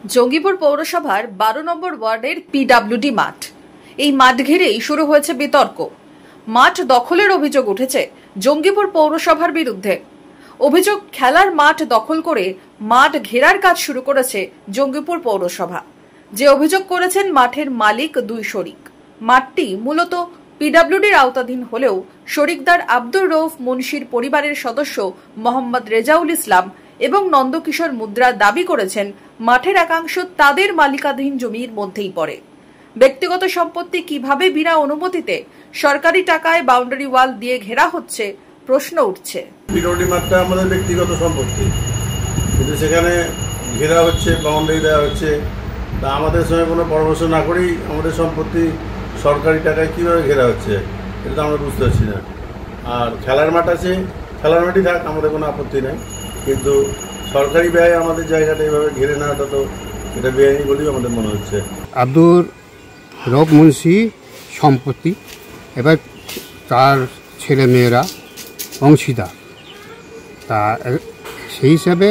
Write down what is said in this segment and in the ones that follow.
জঙ্গিপুর পৌরসভার 12 নম্বর ওয়ার্ডের পিডব্লিউডি মাঠ। এই মাঠ ঘিরেই শুরু হয়েছে বিতর্ক। মাঠ দখলের অভিযোগ উঠেছে জঙ্গিপুর পৌরসভার বিরুদ্ধে। অভিযোগ, খেলার মাঠ দখল করে মাঠ ঘেরার কাজ শুরু করেছে জঙ্গিপুর পৌরসভা। যে অভিযোগ করেছেন মাঠের মালিক দুই শরিক। মাঠটি মূলত পিডব্লিউডির আওতাধীন হলেও শরিকদার আব্দুর রউফ মুন্সির পরিবারের সদস্য মোহাম্মদ রেজাউল ইসলাম এবং নন্দকিশোর মুদ্রা দাবি করেছেন মাঠের একাংশ তাদের মালিকাধীন জমির মধ্যেই পড়ে। ব্যক্তিগত সম্পত্তি কিভাবে বিনা অনুমতিতে সরকারি টাকায় বাউন্ডারি ওয়াল দিয়ে ঘেরা হচ্ছে প্রশ্ন উঠছে। পিডব্লিউডি মাঠটা আমাদের ব্যক্তিগত সম্পত্তি, কিন্তু সেখানে ঘেরা হচ্ছে, বাউন্ডারি দেওয়া হচ্ছে। তা আমাদের সঙ্গে কোনো পরামর্শ না করেই আমাদের সম্পত্তি সরকারি টাকায় কীভাবে ঘেরা হচ্ছে এটা তো আমরা বুঝতে পারছি না। আর খেলার মাঠ আছে, খেলার মাঠই থাক, আমাদের কোনো আপত্তি নেই, কিন্তু সরকারি ব্যয় আমাদের জায়গাটা এইভাবে ঘিরে নেওয়াটা তো এটা বেআইনি বলেই আমাদের মনে হচ্ছে। আব্দুর রউফ মুন্সি সম্পত্তি, এবার তার ছেলে মেয়েরা অংশীদার। তা সেই হিসাবে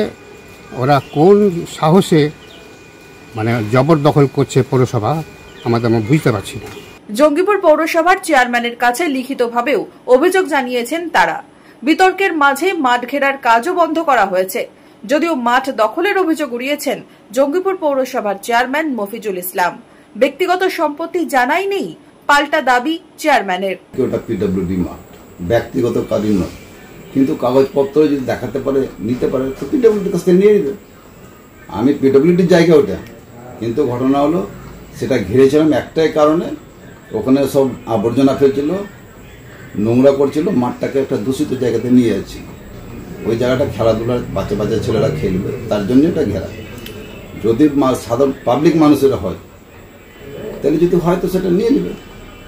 ওরা কোন সাহসে জবরদখল করছে পৌরসভা আমরা বুঝতে পারছি না। জঙ্গিপুর পৌরসভার চেয়ারম্যানের কাছে লিখিতভাবেও অভিযোগ জানিয়েছেন তারা। বিতর্কের মাঝে মাঠ ঘেরার কাজও বন্ধ করা হয়েছে। যদিও মাঠ দখলের অভিযোগ উড়িয়েছেন জঙ্গিপুর পৌরসভার চেয়ারম্যান মফিজুল ইসলাম। ব্যক্তিগত সম্পত্তি জানাই নেই, পাল্টা দাবি চেয়ারম্যানের। ওটা পিডব্লিউডি মাঠ, ব্যক্তিগত কাজই নয়, কিন্তু কাগজপত্র যদি দেখাতে পারে, নিতে পারে, তো পিডব্লিউডির কাছ থেকে নিয়ে নেবে। আমি পিডব্লিউডির জায়গা ওটা, কিন্তু ঘটনা হলো সেটা ঘিরেছিলাম একটাই কারণে, ওখানে সব আবর্জনা ফেলছিল, নোংরা করছিল, মাঠটাকে একটা দূষিত জায়গাতে নিয়ে যাচ্ছিল। ওই জায়গাটা খেলাধুলার বাচ্চা বাচ্চা ছেলেরা খেলবে, তার জন্য এটা ঘেরা। যদি সাধারণ পাবলিক মানুষেরা হয়, তাহলে যদি হয় তো সেটা নিয়ে নেবে।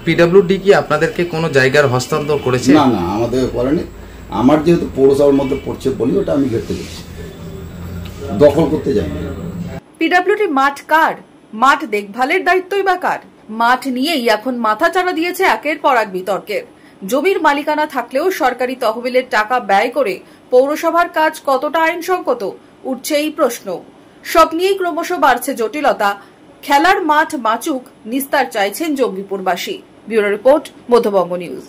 পিডব্লিউডি কি আপনাদেরকে কোনো জায়গার হস্তান্তর করেছে? না না, আমাদের করেনি। আমার যেহেতু পৌরসভার মধ্যে পড়ছে বলি ওটা আমি ঘেরতে গেছি, দখল করতে যাইনি। পিডব্লিউডি মাঠ কার? মাঠ দেখভালের দায়িত্বই বা কার? মাঠ নিয়েই এখন মাথাচাড়া দিয়েছে একের পর এক বিতর্কের। জমির মালিকানা থাকলেও সরকারি তহবিলের টাকা ব্যয় করে পৌরসভার কাজ কতটা আইনসঙ্গত, উঠছে এই প্রশ্ন। সব নিয়েই ক্রমশ বাড়ছে জটিলতা। খেলার মাঠ বাঁচুক, নিস্তার চাইছেন জঙ্গিপুরবাসী। Bureau report, Madhyabanga news.